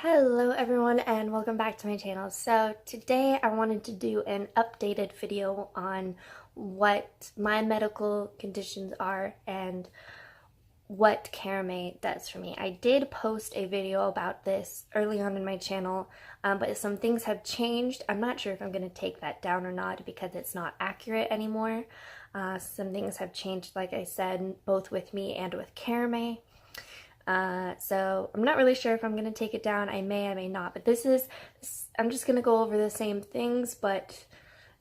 Hello everyone and welcome back to my channel. So today I wanted to do an updated video on what my medical conditions are and what Karamae does for me. I did post a video about this early on in my channel, but some things have changed. I'm not sure if I'm going to take that down or not because it's not accurate anymore. Some things have changed, like I said, both with me and with Karamae. So I'm not really sure if I'm going to take it down. I may not, but I'm just going to go over the same things, but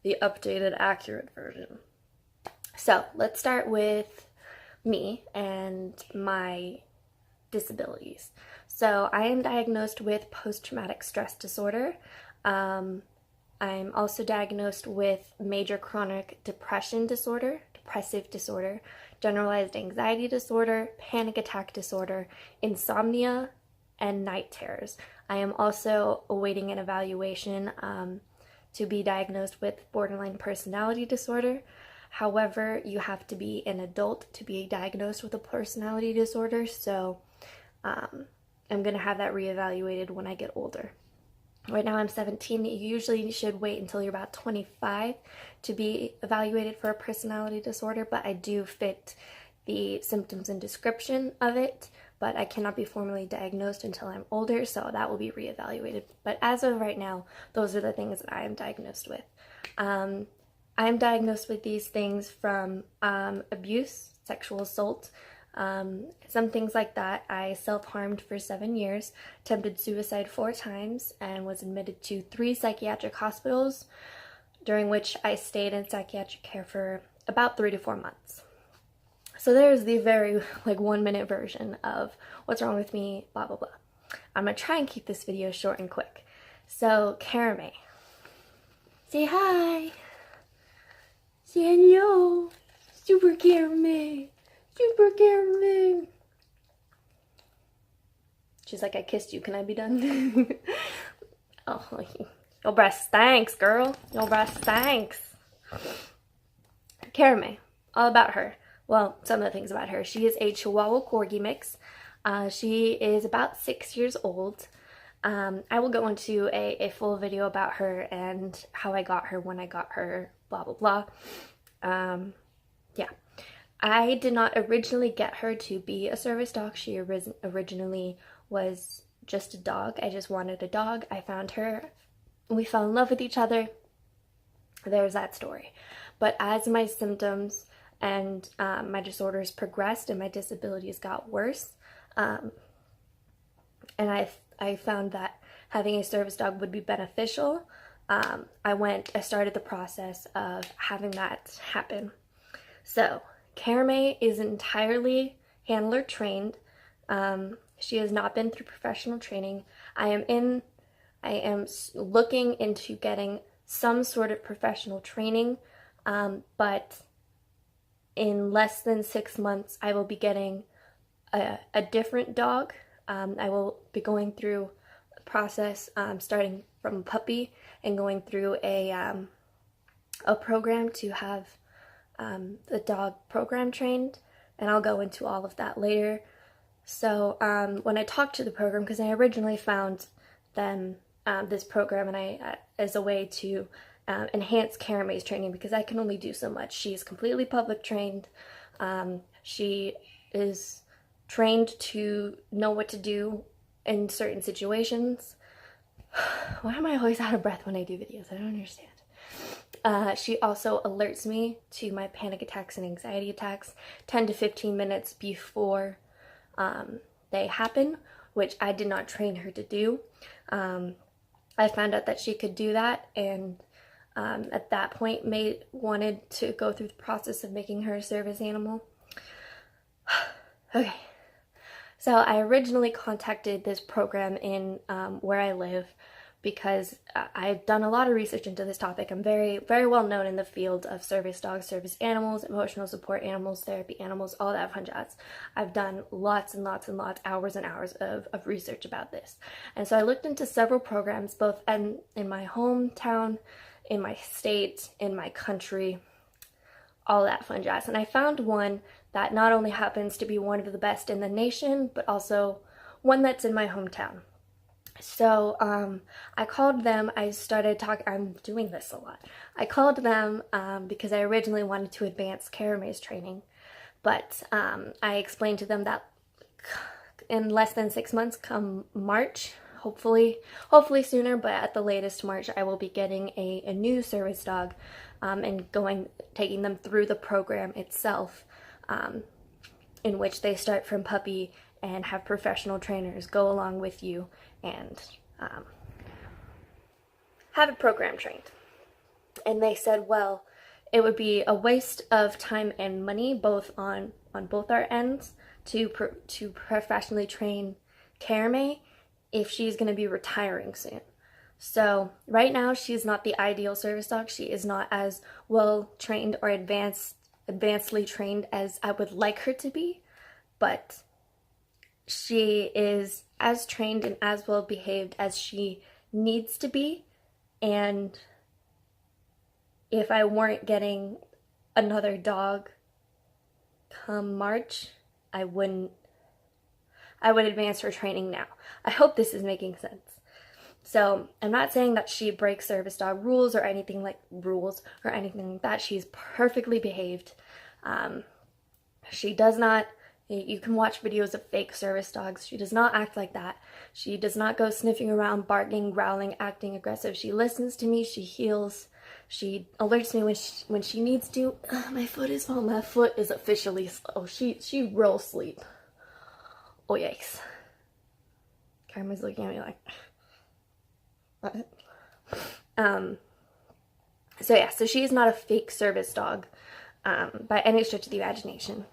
the updated, accurate version. So let's start with me and my disabilities. So I am diagnosed with post-traumatic stress disorder. I'm also diagnosed with major chronic depressive disorder, generalized anxiety disorder, panic attack disorder, insomnia, and night terrors. I am also awaiting an evaluation to be diagnosed with borderline personality disorder. However, you have to be an adult to be diagnosed with a personality disorder, so I'm going to have that reevaluated when I get older. Right now I'm 17. You usually should wait until you're about 25 to be evaluated for a personality disorder, but I do fit the symptoms and description of it, but I cannot be formally diagnosed until I'm older, so that will be reevaluated. But as of right now, those are the things that I am diagnosed with. I am diagnosed with these things from abuse, sexual assault, some things like that. I self-harmed for 7 years, attempted suicide 4 times, and was admitted to 3 psychiatric hospitals, during which I stayed in psychiatric care for about 3 to 4 months. So there's the very 1-minute version of what's wrong with me, blah blah blah. I'm gonna try and keep this video short and quick. So Karamae, say hi, say hello, Super Karamae. Super Karamae. She's like, I kissed you, can I be done? Oh, your breast stinks, girl. Your breast stinks. Karamae, all about her. Well, some of the things about her. She is a Chihuahua Corgi mix. She is about 6 years old. I will go into a full video about her and how I got her, when I got her, blah blah blah. Yeah. I did not originally get her to be a service dog. She originally was just a dog. I just wanted a dog. I found her. We fell in love with each other. There's that story. But as my symptoms and my disorders progressed and my disabilities got worse, and I found that having a service dog would be beneficial, I started the process of having that happen. So Karamae is entirely handler trained. She has not been through professional training. I am looking into getting some sort of professional training, but in less than 6 months I will be getting a different dog. I will be going through a process, starting from a puppy and going through a program to have the dog program trained, and I'll go into all of that later. So when I talked to the program, because I originally found them this program and I as a way to enhance Karamae's training, because I can only do so much. She's completely public trained. She is trained to know what to do in certain situations. Why am I always out of breath when I do videos? I don't understand. She also alerts me to my panic attacks and anxiety attacks 10 to 15 minutes before they happen, which I did not train her to do. I found out that she could do that, and at that point wanted to go through the process of making her a service animal. Okay, so I originally contacted this program in where I live, because I've done a lot of research into this topic. I'm very, very well known in the field of service dogs, service animals, emotional support animals, therapy animals, all that fun jazz. I've done lots and lots and lots, hours and hours of research about this. And so I looked into several programs, both in my hometown, in my state, in my country, all that fun jazz. And I found one that not only happens to be one of the best in the nation, but also one that's in my hometown. So I called them. I started talking. I'm doing this a lot. I called them because I originally wanted to advance Karamae's training, but I explained to them that in less than 6 months, come March, hopefully sooner, but at the latest March, I will be getting a new service dog and taking them through the program itself, in which they start from puppy and have professional trainers go along with you and have a program trained. And they said, well, it would be a waste of time and money both on both our ends to professionally train Karamae if she's going to be retiring soon. So right now she's not the ideal service dog. She is not as well trained or advancedly trained as I would like her to be, but she is as trained and as well behaved as she needs to be. And if I weren't getting another dog come March, I would advance her training now. I hope this is making sense. So I'm not saying that she breaks service dog rules or anything like that. She's perfectly behaved. She does not, you can watch videos of fake service dogs. She does not act like that. She does not go sniffing around, barking, growling, acting aggressive. She listens to me, she heals, she alerts me when she needs to. My foot is officially, she will sleep. Oh yikes. Karamae's looking at me like, what? So she is not a fake service dog by any stretch of the imagination.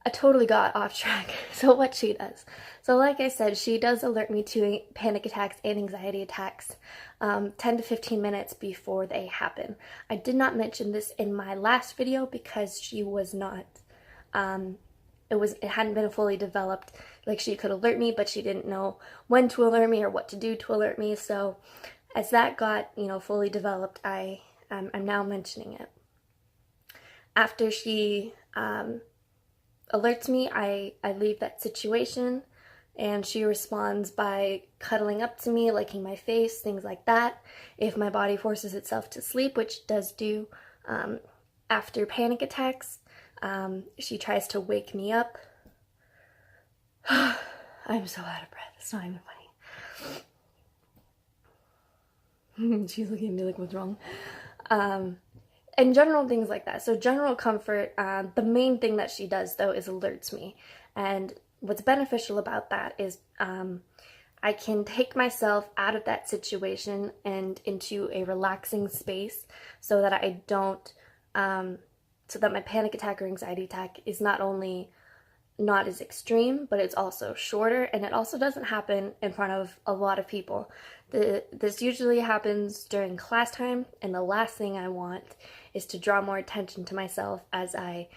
I totally got off track. So what she does. So like I said, she does alert me to panic attacks and anxiety attacks 10 to 15 minutes before they happen. I did not mention this in my last video because she was not, it hadn't been fully developed. Like, she could alert me, but she didn't know when to alert me or what to do to alert me. So as that got, fully developed, I'm now mentioning it. After she alerts me, I leave that situation, and she responds by cuddling up to me, licking my face, things like that. If my body forces itself to sleep, which it does do after panic attacks, she tries to wake me up. I'm so out of breath. It's not even funny. She's looking at me like, what's wrong? And general things like that. So general comfort. The main thing that she does, though, is alerts me. And what's beneficial about that is I can take myself out of that situation and into a relaxing space so that I don't, so that my panic attack or anxiety attack is not only not as extreme, but it's also shorter, and it also doesn't happen in front of a lot of people. This usually happens during class time, and the last thing I want is to draw more attention to myself as I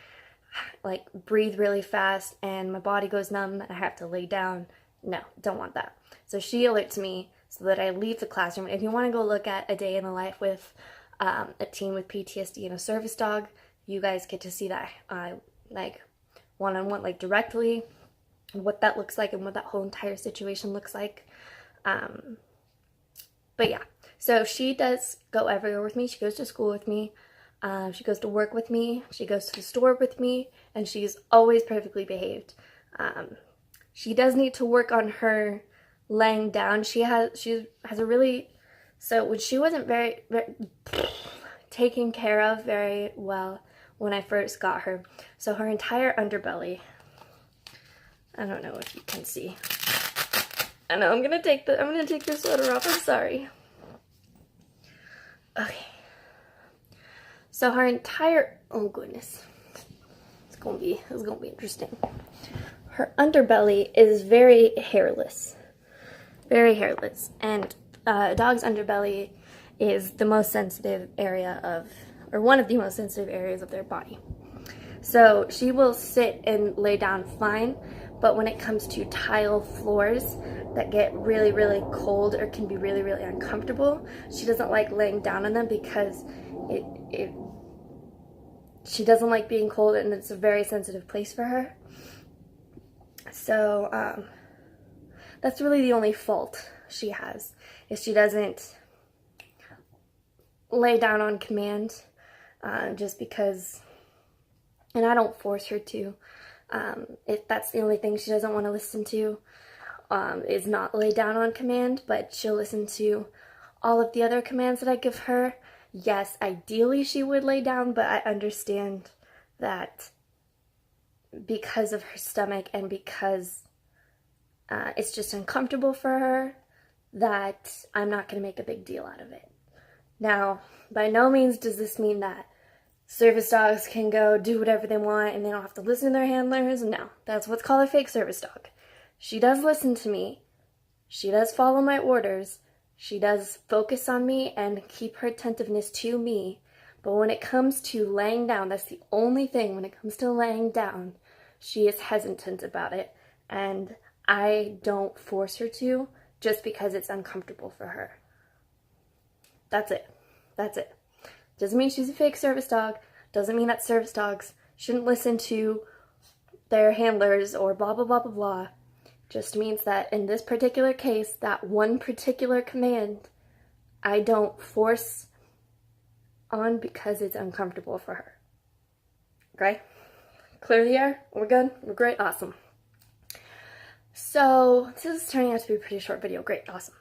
breathe really fast and my body goes numb and I have to lay down. No, don't want that. So she alerts me so that I leave the classroom. If you want to go look at a day in the life with a teen with PTSD and a service dog, you guys get to see that one-on-one, directly, what that looks like and what that whole entire situation looks like. But yeah, so she does go everywhere with me. She goes to school with me. She goes to work with me. She goes to the store with me, and she's always perfectly behaved. She does need to work on her laying down. She has a really, so when she wasn't very taken care of very well when I first got her. So her entire underbelly, I don't know if you can see. I know I'm gonna take your sweater off. I'm sorry. Okay. So her entire, oh goodness, it's gonna be interesting. Her underbelly is very hairless, and a dog's underbelly is the most sensitive area or one of the most sensitive areas of their body. So she will sit and lay down fine, but when it comes to tile floors that get really, really cold or can be really, really uncomfortable, she doesn't like laying down on them because she doesn't like being cold, and it's a very sensitive place for her. So That's really the only fault she has, is she doesn't lay down on command just because, and I don't force her to. If that's the only thing she doesn't want to listen to, is not lay down on command, but she'll listen to all of the other commands that I give her. Yes, ideally she would lay down, but I understand that because of her stomach and because it's just uncomfortable for her, that I'm not going to make a big deal out of it. Now, by no means does this mean that service dogs can go do whatever they want and they don't have to listen to their handlers. No, that's what's called a fake service dog. She does listen to me. She does follow my orders. She does focus on me and keep her attentiveness to me. But when it comes to laying down, that's the only thing. When it comes to laying down, she is hesitant about it. And I don't force her to just because it's uncomfortable for her. That's it. That's it. Doesn't mean she's a fake service dog. Doesn't mean that service dogs shouldn't listen to their handlers or blah, blah, blah, blah, blah. Just means that in this particular case, that one particular command, I don't force on because it's uncomfortable for her. Okay? Clear the air? We're good? We're great? Awesome. So, this is turning out to be a pretty short video. Great. Awesome.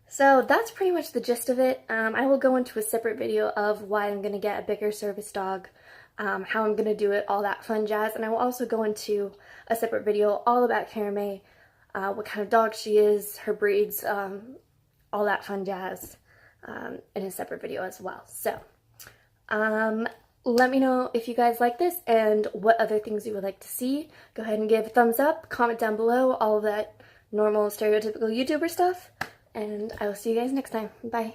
So, that's pretty much the gist of it. I will go into a separate video of why I'm going to get a bigger service dog, how I'm going to do it, all that fun jazz. And I will also go into a separate video all about Karamae, what kind of dog she is, her breeds, all that fun jazz in a separate video as well. So, let me know if you guys like this and what other things you would like to see. Go ahead and give a thumbs up, comment down below, all of that normal stereotypical YouTuber stuff. And I will see you guys next time. Bye.